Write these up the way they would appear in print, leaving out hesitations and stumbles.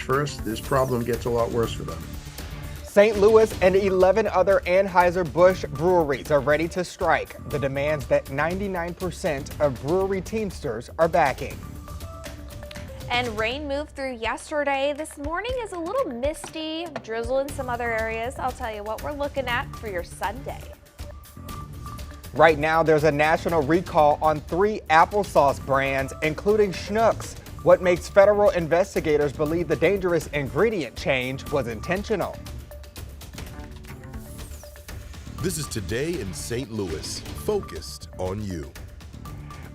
first, this problem gets a lot worse for them. St. Louis and 11 other Anheuser-Busch breweries are ready to strike the demands that 99% of brewery Teamsters are backing. And rain moved through yesterday. This morning is a little misty, drizzle in some other areas. I'll tell you what we're looking at for your Sunday. Right now, there's a national recall on 3 applesauce brands, including Schnucks. What makes federal investigators believe the dangerous ingredient change was intentional? This is Today in St. Louis, focused on you.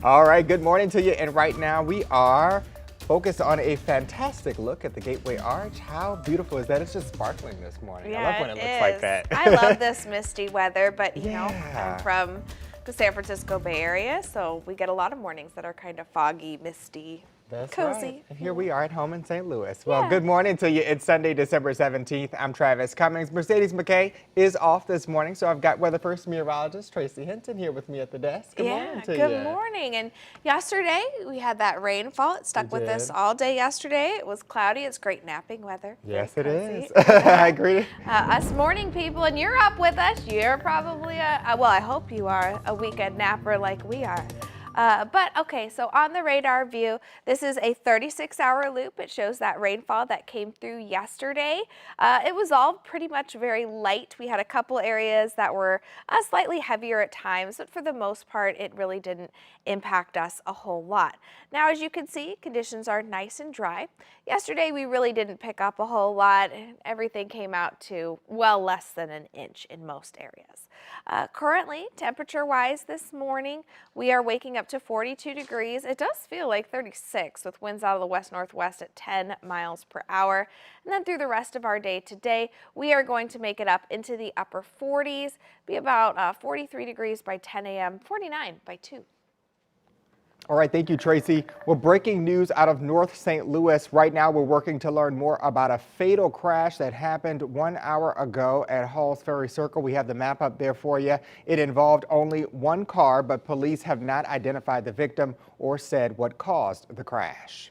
All right, good morning to you. And right now we are focused on a fantastic look at the Gateway Arch. How beautiful is that? It's just sparkling this morning. Yeah, I love when it looks like that. I love this misty weather, but you know, Yeah. I'm from the San Francisco Bay Area, so we get a lot of mornings that are kind of foggy, misty, That's cozy. right. And here we are at home in St. Louis. Well, Yeah. good morning to you. It's Sunday, December 17th. I'm Travis Cummings. Mercedes McKay is off this morning, so I've got weather first meteorologist Tracy Hinton here with me at the desk. Good morning to you. Good morning. And yesterday we had that rainfall. It stuck with us all day yesterday. It was cloudy. It's great napping weather. Yes, it Very is. cozy. I agree. Us morning people, and you're up with us. You're probably well, I hope you are a weekend napper like we are. But okay, so on the radar view, this is a 36-hour loop. It shows that rainfall that came through yesterday. It was all pretty much very light. We had a couple areas that were slightly heavier at times, but for the most part, it really didn't impact us a whole lot. Now, as you can see, conditions are nice and dry. Yesterday, we really didn't pick up a whole lot. Everything came out to well less than an inch in most areas. Currently, temperature-wise this morning, we are waking up to 42 degrees. It does feel like 36 with winds out of the west-northwest at 10 miles per hour. And then through the rest of our day today, we are going to make it up into the upper 40s, be about 43 degrees by 10 a.m., 49 by 2. All right, thank you, Tracy. Well, breaking news out of North St. Louis. Right now, we're working to learn more about a fatal crash that happened 1 hour ago at Halls Ferry Circle. We have the map up there for you. It involved only one car, but police have not identified the victim or said what caused the crash.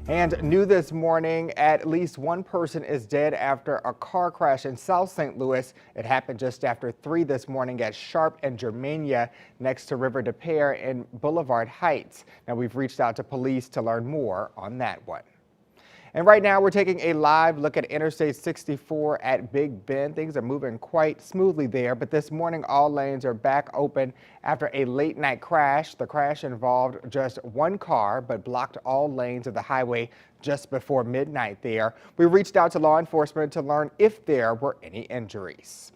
And new this morning, at least one person is dead after a car crash in South St. Louis. It happened just after 3 this morning at Sharp and Germania next to River de Pere in Boulevard Heights. Now, we've reached out to police to learn more on that one. And right now we're taking a live look at Interstate 64 at Big Bend. Things are moving quite smoothly there, but this morning all lanes are back open after a late night crash. The crash involved just one car, but blocked all lanes of the highway just before midnight there. We reached out to law enforcement to learn if there were any injuries.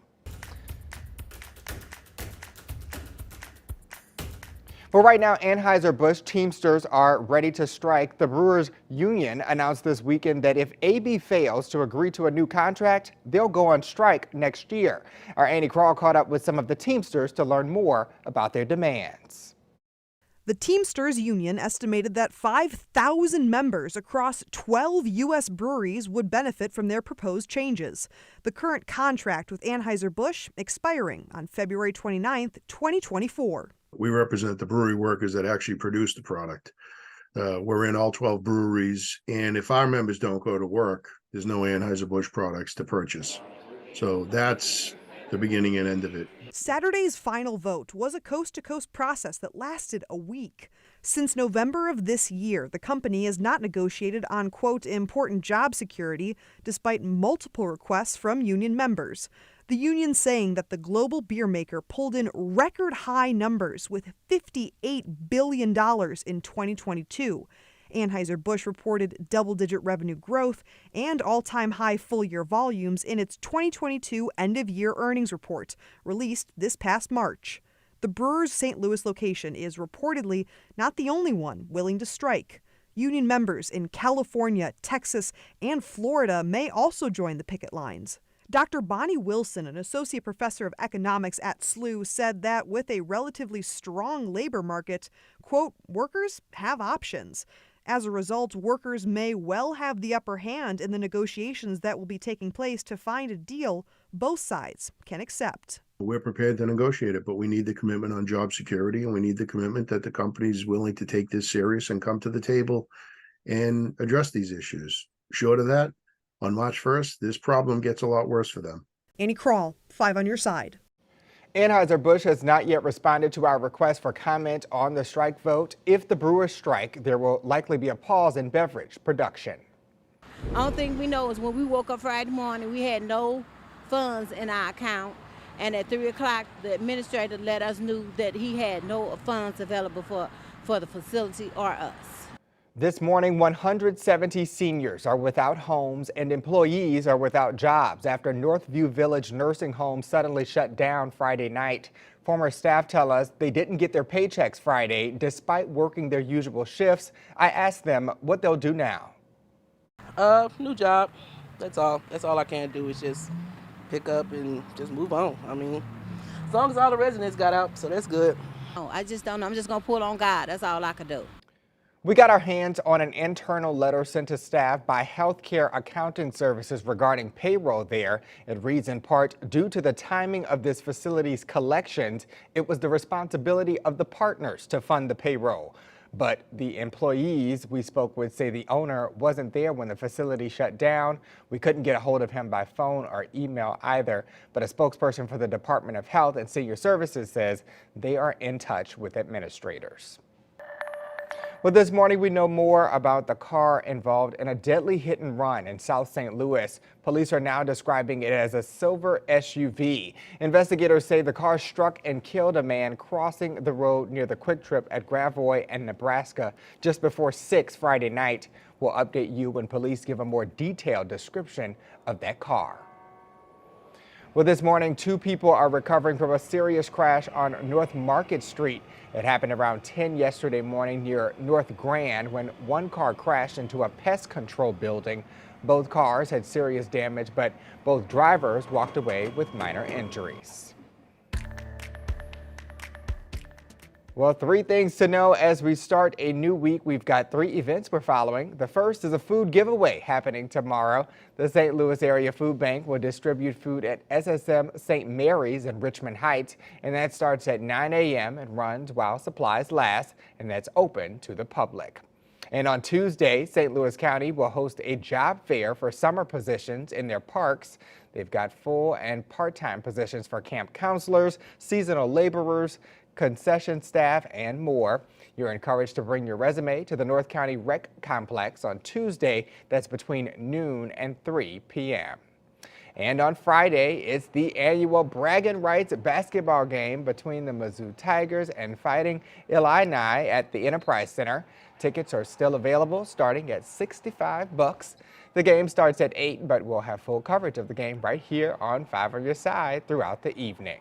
But right now, Anheuser-Busch Teamsters are ready to strike. The Brewers Union announced this weekend that if AB fails to agree to a new contract, they'll go on strike next year. Our Annie Krall caught up with some of the Teamsters to learn more about their demands. The Teamsters Union estimated that 5,000 members across 12 U.S. breweries would benefit from their proposed changes. The current contract with Anheuser-Busch expiring on February 29, 2024. We represent the brewery workers that actually produce the product. We're in all 12 breweries, and if our members don't go to work, there's no Anheuser-Busch products to purchase. So that's the beginning and end of it. Saturday's final vote was a coast-to-coast process that lasted a week. Since November of this year, the company has not negotiated on, quote, important job security, despite multiple requests from union members. The union saying that the global beer maker pulled in record high numbers with $58 billion in 2022. Anheuser-Busch reported double-digit revenue growth and all-time high full-year volumes in its 2022 end-of-year earnings report, released this past March. The Brewers' St. Louis location is reportedly not the only one willing to strike. Union members in California, Texas, and Florida may also join the picket lines. Dr. Bonnie Wilson, an associate professor of economics at SLU, said that with a relatively strong labor market, quote, workers have options. As a result, workers may well have the upper hand in the negotiations that will be taking place to find a deal both sides can accept. We're prepared to negotiate it, but we need the commitment on job security, and we need the commitment that the company is willing to take this serious and come to the table and address these issues. short of that, on March 1st, this problem gets a lot worse for them. Annie Kroll, 5 on your side. Anheuser-Busch has not yet responded to our request for comment on the strike vote. If the brewers strike, there will likely be a pause in beverage production. Only thing we know is when we woke up Friday morning, we had no funds in our account. And at 3 o'clock, the administrator let us know that he had no funds available for the facility or us. This morning, 170 seniors are without homes and employees are without jobs after Northview Village nursing home suddenly shut down Friday night. Former staff tell us they didn't get their paychecks Friday despite working their usual shifts. I asked them what they'll do now. New job. That's all. That's all I can do is just pick up and just move on. I mean, as long as all the residents got out, so that's good. Oh, I just don't know. I'm just going to pull on God. That's all I could do. We got our hands on an internal letter sent to staff by Healthcare Accounting Services regarding payroll there. It reads in part, due to the timing of this facility's collections, it was the responsibility of the partners to fund the payroll. But the employees we spoke with say the owner wasn't there when the facility shut down. We couldn't get a hold of him by phone or email either, but a spokesperson for the Department of Health and Senior Services says they are in touch with administrators. Well, this morning we know more about the car involved in a deadly hit and run in South St. Louis. Police are now describing it as a silver SUV. Investigators say the car struck and killed a man crossing the road near the Quick Trip at Gravois and Nebraska just before 6 Friday night. We'll update you when police give a more detailed description of that car. Well, this morning, 2 people are recovering from a serious crash on North Market Street. It happened around 10 yesterday morning near North Grand when one car crashed into a pest control building. Both cars had serious damage, but both drivers walked away with minor injuries. Well, 3 things to know as we start a new week. We've got 3 events we're following. The first is a food giveaway happening tomorrow. The St. Louis Area Food Bank will distribute food at SSM St. Mary's in Richmond Heights, and that starts at 9 a.m. and runs while supplies last, and that's open to the public. And on Tuesday, St. Louis County will host a job fair for summer positions in their parks. They've got full and part-time positions for camp counselors, seasonal laborers, concession staff, and more. You're encouraged to bring your resume to the North County Rec Complex on Tuesday. That's between noon and 3 p.m. And on Friday, it's the annual Bragging Rights basketball game between the Mizzou Tigers and Fighting Illini at the Enterprise Center. Tickets are still available starting at $65. The game starts at 8, but we'll have full coverage of the game right here on 5 on Your Side throughout the evening.